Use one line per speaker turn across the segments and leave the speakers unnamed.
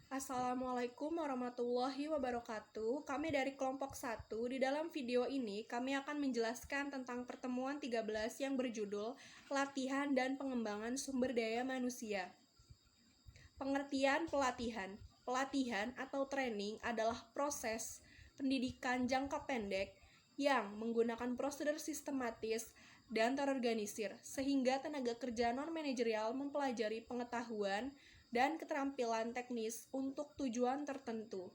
Assalamualaikum warahmatullahi wabarakatuh. Kami dari kelompok 1. Di dalam video ini, kami akan menjelaskan tentang pertemuan 13 yang berjudul Latihan dan Pengembangan Sumber Daya Manusia. Pengertian pelatihan. Pelatihan atau training adalah proses pendidikan jangka pendek yang menggunakan prosedur sistematis dan terorganisir, sehingga tenaga kerja non-manajerial mempelajari pengetahuan dan keterampilan teknis untuk tujuan tertentu.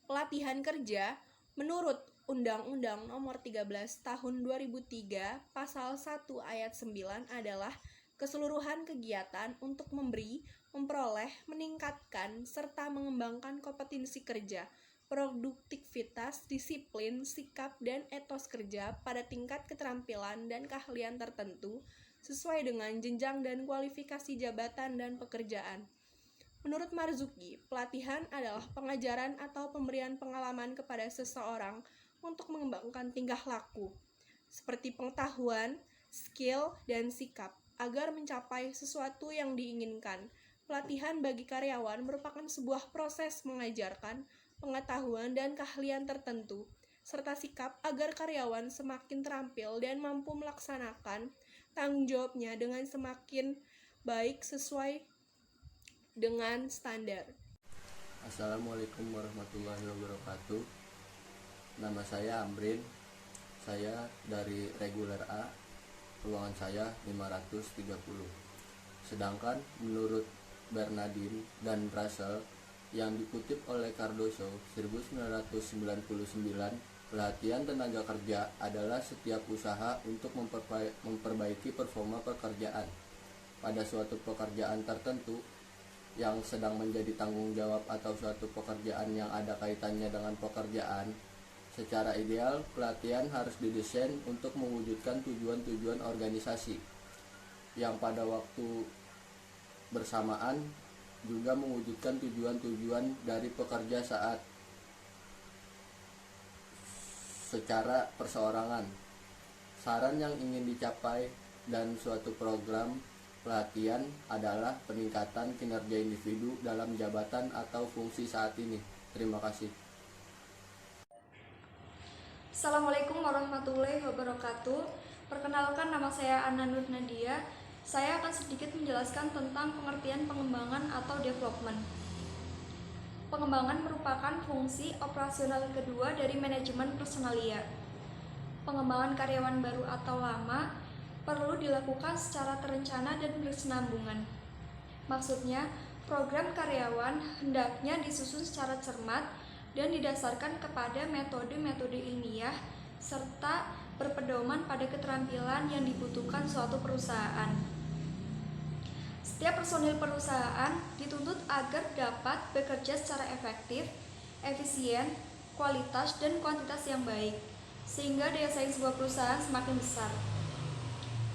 Pelatihan kerja menurut Undang-Undang Nomor 13 Tahun 2003 Pasal 1 Ayat 9 adalah keseluruhan kegiatan untuk memberi, memperoleh, meningkatkan, serta mengembangkan kompetensi kerja, produktivitas, disiplin, sikap, dan etos kerja pada tingkat keterampilan dan keahlian tertentu sesuai dengan jenjang dan kualifikasi jabatan dan pekerjaan. Menurut Marzuki, pelatihan adalah pengajaran atau pemberian pengalaman kepada seseorang untuk mengembangkan tingkah laku, seperti pengetahuan, skill, dan sikap, agar mencapai sesuatu yang diinginkan. Pelatihan bagi karyawan merupakan sebuah proses mengajarkan pengetahuan dan keahlian tertentu, serta sikap agar karyawan semakin terampil dan mampu melaksanakan tanggung jawabnya dengan semakin baik sesuai dengan standar.
Assalamualaikum warahmatullahi wabarakatuh. Nama saya Amrin. Saya dari reguler A. Ruangan saya 530. Sedangkan menurut Bernardin dan Russell yang dikutip oleh Cardoso 1999, pelatihan tenaga kerja adalah setiap usaha untuk memperbaiki performa pekerjaan pada suatu pekerjaan tertentu yang sedang menjadi tanggung jawab atau suatu pekerjaan yang ada kaitannya dengan pekerjaan. Secara ideal, pelatihan harus didesain untuk mewujudkan tujuan-tujuan organisasi yang pada waktu bersamaan juga mewujudkan tujuan-tujuan dari pekerja saat secara perseorangan. Saran yang ingin dicapai dan suatu program pelatihan adalah peningkatan kinerja individu dalam jabatan atau fungsi saat ini. Terima kasih.
Assalamualaikum warahmatullahi wabarakatuh. Perkenalkan, nama saya Anna Nur Nadia. Saya akan sedikit menjelaskan tentang pengertian pengembangan atau development. Pengembangan merupakan fungsi operasional kedua dari manajemen personalia. Pengembangan karyawan baru atau lama perlu dilakukan secara terencana dan berkesinambungan. Maksudnya, program karyawan hendaknya disusun secara cermat dan didasarkan kepada metode-metode ilmiah serta berpedoman pada keterampilan yang dibutuhkan suatu perusahaan. Setiap personil perusahaan dituntut agar dapat bekerja secara efektif, efisien, kualitas, dan kuantitas yang baik, sehingga daya saing sebuah perusahaan semakin besar.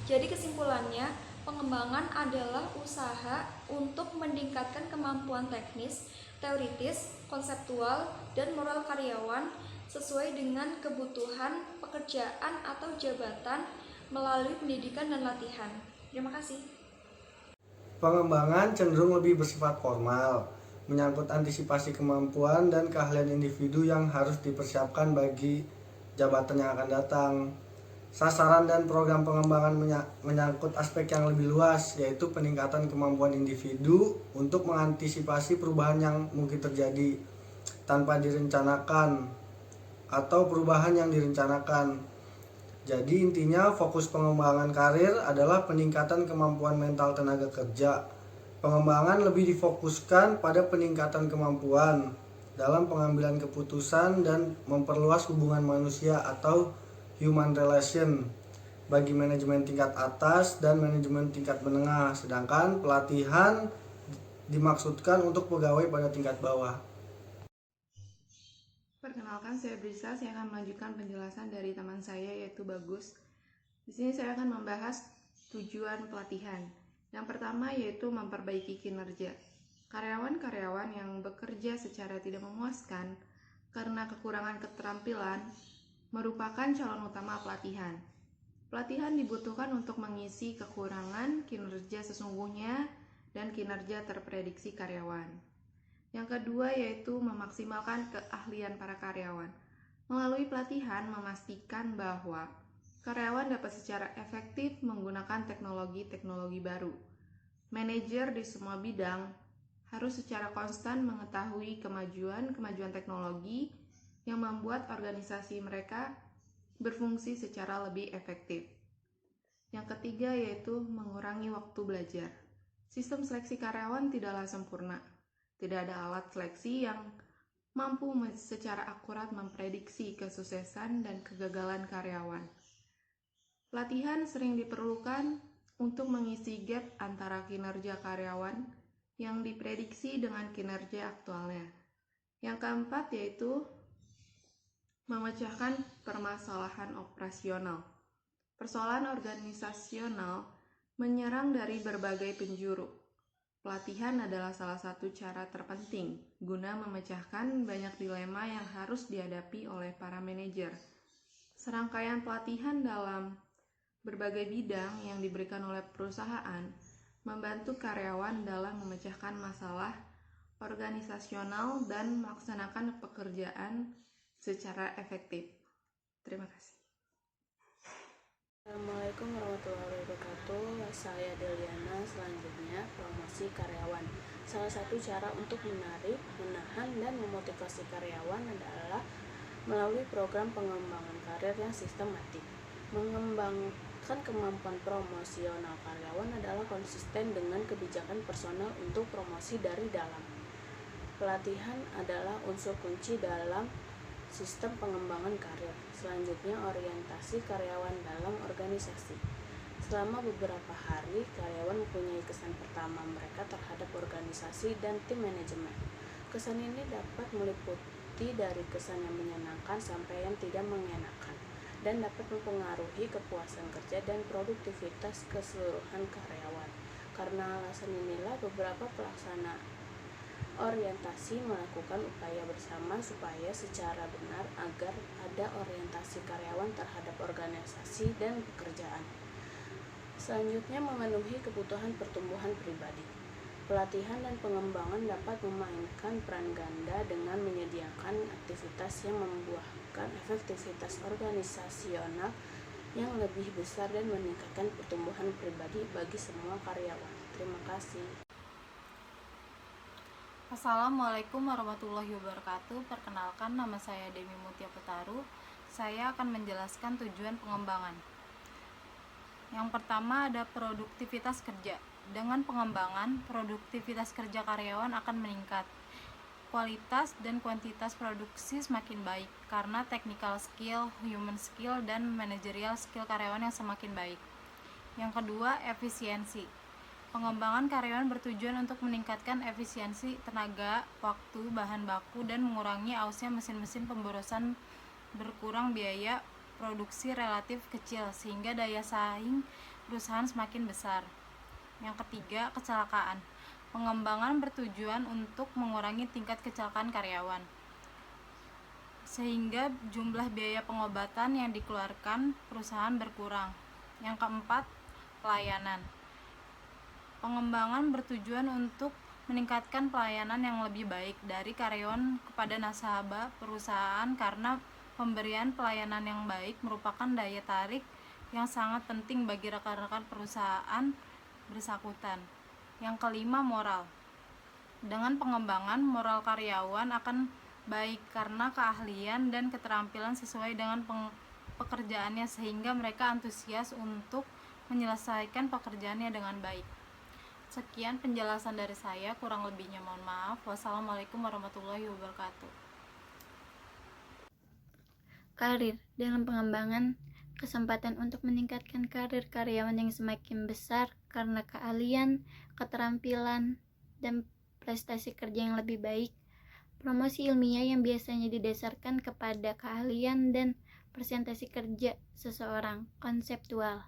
Jadi kesimpulannya, pengembangan adalah usaha untuk meningkatkan kemampuan teknis, teoritis, konseptual, dan moral karyawan sesuai dengan kebutuhan pekerjaan atau jabatan melalui pendidikan dan latihan. Terima kasih.
Pengembangan cenderung lebih bersifat formal, menyangkut antisipasi kemampuan dan keahlian individu yang harus dipersiapkan bagi jabatan yang akan datang. Sasaran dan program pengembangan menyangkut aspek yang lebih luas, yaitu peningkatan kemampuan individu untuk mengantisipasi perubahan yang mungkin terjadi tanpa direncanakan atau perubahan yang direncanakan. Jadi intinya fokus pengembangan karir adalah peningkatan kemampuan mental tenaga kerja. Pengembangan lebih difokuskan pada peningkatan kemampuan dalam pengambilan keputusan dan memperluas hubungan manusia atau human relation bagi manajemen tingkat atas dan manajemen tingkat menengah, sedangkan pelatihan dimaksudkan untuk pegawai pada tingkat bawah.
Perkenalkan, saya Brisa. Saya akan melanjutkan penjelasan dari teman saya yaitu Bagus. Di sini saya akan membahas tujuan pelatihan. Yang pertama yaitu memperbaiki kinerja. Karyawan-karyawan yang bekerja secara tidak memuaskan karena kekurangan keterampilan merupakan calon utama pelatihan. Pelatihan dibutuhkan untuk mengisi kekurangan kinerja sesungguhnya dan kinerja terprediksi karyawan. Yang kedua yaitu memaksimalkan keahlian para karyawan. Melalui pelatihan memastikan bahwa karyawan dapat secara efektif menggunakan teknologi-teknologi baru. Manajer di semua bidang harus secara konstan mengetahui kemajuan teknologi yang membuat organisasi mereka berfungsi secara lebih efektif. Yang ketiga yaitu mengurangi waktu belajar. Sistem seleksi karyawan tidaklah sempurna. Tidak ada alat seleksi yang mampu secara akurat memprediksi kesuksesan dan kegagalan karyawan. Pelatihan sering diperlukan untuk mengisi gap antara kinerja karyawan yang diprediksi dengan kinerja aktualnya. Yang keempat yaitu memecahkan permasalahan operasional. Persoalan organisasional menyerang dari berbagai penjuru. Pelatihan adalah salah satu cara terpenting guna memecahkan banyak dilema yang harus dihadapi oleh para manajer. Serangkaian pelatihan dalam berbagai bidang yang diberikan oleh perusahaan membantu karyawan dalam memecahkan masalah organisasional dan melaksanakan pekerjaan secara efektif. Terima kasih.
Assalamualaikum warahmatullahi wabarakatuh. Saya Deliana. Selanjutnya, promosi karyawan. Salah satu cara untuk menarik, menahan, dan memotivasi karyawan adalah melalui program pengembangan karir yang sistematik. Mengembangkan kemampuan promosional karyawan adalah konsisten dengan kebijakan personal untuk promosi dari dalam. Pelatihan adalah unsur kunci dalam sistem pengembangan karir. Selanjutnya, orientasi karyawan dalam organisasi. Selama beberapa hari, karyawan mempunyai kesan pertama mereka terhadap organisasi dan tim manajemen. Kesan ini dapat meliputi dari kesan yang menyenangkan sampai yang tidak mengenakan, dan dapat mempengaruhi kepuasan kerja dan produktivitas keseluruhan karyawan. Karena alasan inilah beberapa pelaksana orientasi melakukan upaya bersama supaya secara benar agar ada orientasi karyawan terhadap organisasi dan pekerjaan. Selanjutnya, memenuhi kebutuhan pertumbuhan pribadi. Pelatihan dan pengembangan dapat memainkan peran ganda dengan menyediakan aktivitas yang membuahkan efektivitas organisasional yang lebih besar dan meningkatkan pertumbuhan pribadi bagi semua karyawan. Terima kasih.
Assalamualaikum warahmatullahi wabarakatuh. Perkenalkan, nama saya Demi Mutia Petaru. Saya akan menjelaskan tujuan pengembangan. Yang pertama ada produktivitas kerja. Dengan pengembangan, produktivitas kerja karyawan akan meningkat. Kualitas dan kuantitas produksi semakin baik karena technical skill, human skill, dan managerial skill karyawan yang semakin baik. Yang kedua, efisiensi. Pengembangan karyawan bertujuan untuk meningkatkan efisiensi tenaga, waktu, bahan baku, dan mengurangi ausnya mesin-mesin pemborosan, berkurang biaya produksi relatif kecil sehingga daya saing perusahaan semakin besar. Yang ketiga, kecelakaan. Pengembangan bertujuan untuk mengurangi tingkat kecelakaan karyawan sehingga jumlah biaya pengobatan yang dikeluarkan perusahaan berkurang. Yang keempat, pelayanan. Pengembangan bertujuan untuk meningkatkan pelayanan yang lebih baik dari karyawan kepada nasabah perusahaan karena pemberian pelayanan yang baik merupakan daya tarik yang sangat penting bagi rekan-rekan perusahaan bersangkutan. Yang kelima, moral. Dengan pengembangan, moral karyawan akan baik karena keahlian dan keterampilan sesuai dengan pekerjaannya sehingga mereka antusias untuk menyelesaikan pekerjaannya dengan baik. Sekian penjelasan dari saya, kurang lebihnya mohon maaf. Wassalamualaikum warahmatullahi wabarakatuh.
Karir. Dalam pengembangan, kesempatan untuk meningkatkan karir karyawan yang semakin besar karena keahlian, keterampilan, dan prestasi kerja yang lebih baik. Promosi ilmiah yang biasanya didasarkan kepada keahlian dan presentasi kerja seseorang, konseptual.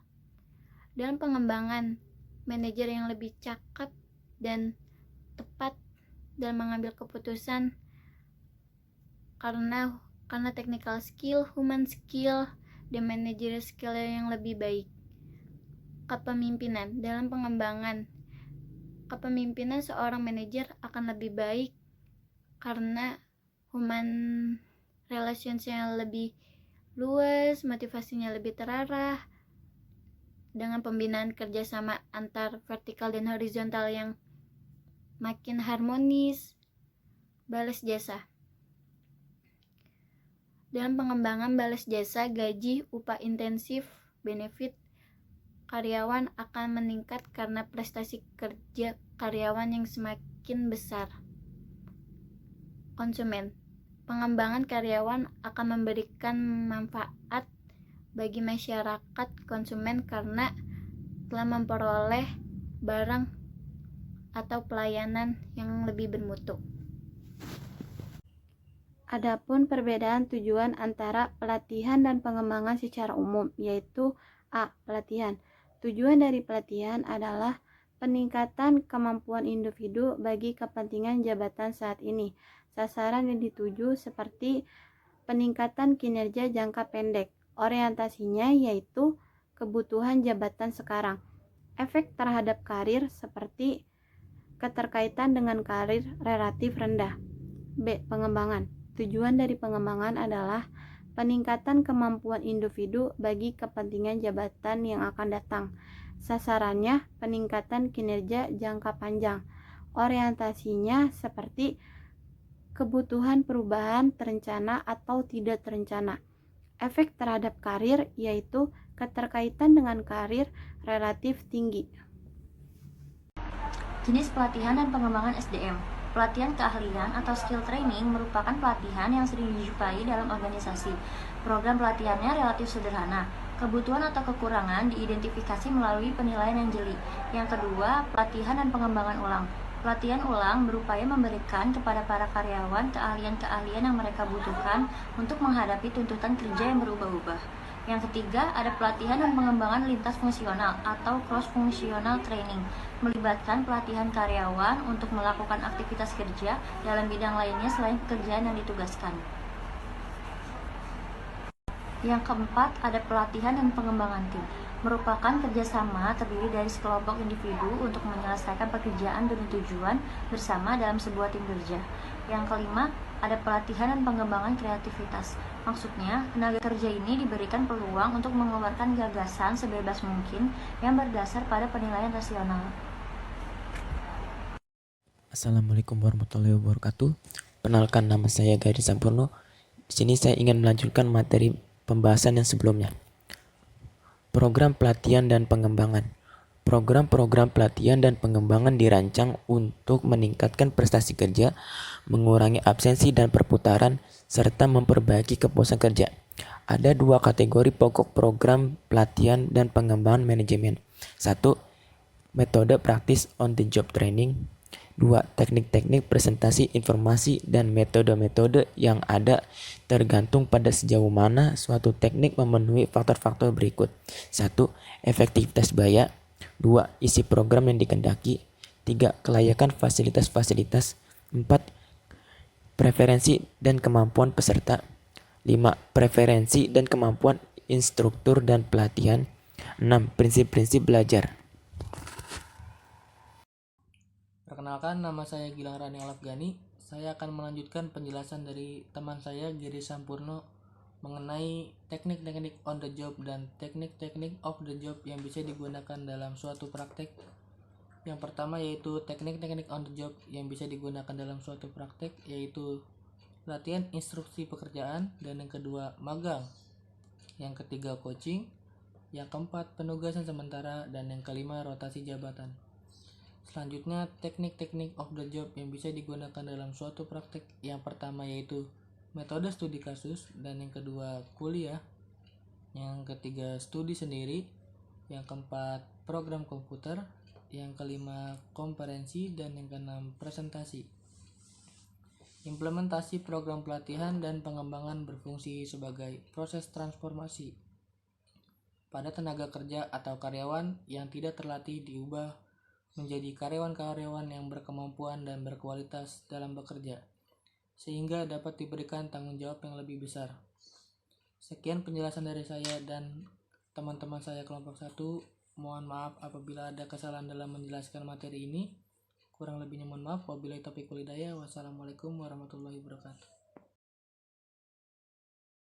Dalam pengembangan, manajer yang lebih cakap dan tepat dalam mengambil keputusan karena technical skill, human skill, dan managerial skill yang lebih baik. Kepemimpinan. Dalam pengembangan kepemimpinan, seorang manajer akan lebih baik karena human relationsnya lebih luas, motivasinya lebih terarah, dengan pembinaan kerjasama antar vertikal dan horizontal yang makin harmonis. Balas jasa. Dalam pengembangan balas jasa, gaji, upah intensif, benefit karyawan akan meningkat karena prestasi kerja karyawan yang semakin besar. Konsumen. Pengembangan karyawan akan memberikan manfaat bagi masyarakat konsumen karena telah memperoleh barang atau pelayanan yang lebih bermutu. Adapun perbedaan tujuan antara pelatihan dan pengembangan secara umum, yaitu A. Pelatihan. Tujuan dari pelatihan adalah peningkatan kemampuan individu bagi kepentingan jabatan saat ini. Sasaran yang dituju seperti peningkatan kinerja jangka pendek. Orientasinya yaitu kebutuhan jabatan sekarang. Efek terhadap karir seperti keterkaitan dengan karir relatif rendah. B. Pengembangan. Tujuan dari pengembangan adalah peningkatan kemampuan individu bagi kepentingan jabatan yang akan datang. Sasarannya peningkatan kinerja jangka panjang. Orientasinya seperti kebutuhan perubahan terencana atau tidak terencana. Efek terhadap karir yaitu keterkaitan dengan karir relatif tinggi.
Jenis pelatihan dan pengembangan SDM. Pelatihan keahlian atau skill training merupakan pelatihan yang sering dijumpai dalam organisasi. Program pelatihannya relatif sederhana. Kebutuhan atau kekurangan diidentifikasi melalui penilaian yang jeli. Yang kedua, pelatihan dan pengembangan ulang. Pelatihan ulang berupaya memberikan kepada para karyawan keahlian-keahlian yang mereka butuhkan untuk menghadapi tuntutan kerja yang berubah-ubah. Yang ketiga, ada pelatihan dan pengembangan lintas fungsional atau cross-functional training, melibatkan pelatihan karyawan untuk melakukan aktivitas kerja dalam bidang lainnya selain pekerjaan yang ditugaskan. Yang keempat, ada pelatihan dan pengembangan tim, merupakan kerjasama terdiri dari sekelompok individu untuk menyelesaikan pekerjaan demi tujuan bersama dalam sebuah tim kerja. Yang kelima, ada pelatihan dan pengembangan kreativitas. Maksudnya, tenaga kerja ini diberikan peluang untuk mengeluarkan gagasan sebebas mungkin yang berdasar pada penilaian rasional.
Assalamualaikum warahmatullahi wabarakatuh. Perkenalkan, nama saya Gadi Sampurno. Di sini saya ingin melanjutkan materi pembahasan yang sebelumnya. Program pelatihan dan pengembangan. Program-program pelatihan dan pengembangan dirancang untuk meningkatkan prestasi kerja, mengurangi absensi dan perputaran, serta memperbaiki kepuasan kerja. Ada dua kategori pokok program pelatihan dan pengembangan manajemen. 1. Metode praktis on the job training. 2. Teknik-teknik presentasi informasi dan metode-metode yang ada tergantung pada sejauh mana suatu teknik memenuhi faktor-faktor berikut. 1. Efektivitas biaya. 2. Isi program yang dikehendaki. 3. Kelayakan fasilitas-fasilitas. 4. Preferensi dan kemampuan peserta. 5. Preferensi dan kemampuan instruktur dan pelatihan. 6. Prinsip-prinsip belajar.
Perkenalkan, nama saya Gilang Rani Alafgani. Saya akan melanjutkan penjelasan dari teman saya Giri Sampurno mengenai teknik-teknik on the job dan teknik-teknik off the job yang bisa digunakan dalam suatu praktek. Yang pertama yaitu teknik-teknik on the job yang bisa digunakan dalam suatu praktek, yaitu latihan instruksi pekerjaan, dan yang kedua magang, yang ketiga coaching, yang keempat penugasan sementara, dan yang kelima rotasi jabatan. Selanjutnya, teknik-teknik off the job yang bisa digunakan dalam suatu praktek. Yang pertama yaitu metode studi kasus, dan yang kedua kuliah, yang ketiga studi sendiri, yang keempat program komputer, yang kelima konferensi, dan yang keenam presentasi. Implementasi program pelatihan dan pengembangan berfungsi sebagai proses transformasi pada tenaga kerja atau karyawan yang tidak terlatih diubah menjadi karyawan-karyawan yang berkemampuan dan berkualitas dalam bekerja, sehingga dapat diberikan tanggung jawab yang lebih besar. Sekian penjelasan dari saya dan teman-teman saya kelompok 1. Mohon maaf apabila ada kesalahan dalam menjelaskan materi ini. Kurang lebihnya mohon maaf. Wabillahi taufiq wal hidayah. Wassalamualaikum warahmatullahi wabarakatuh.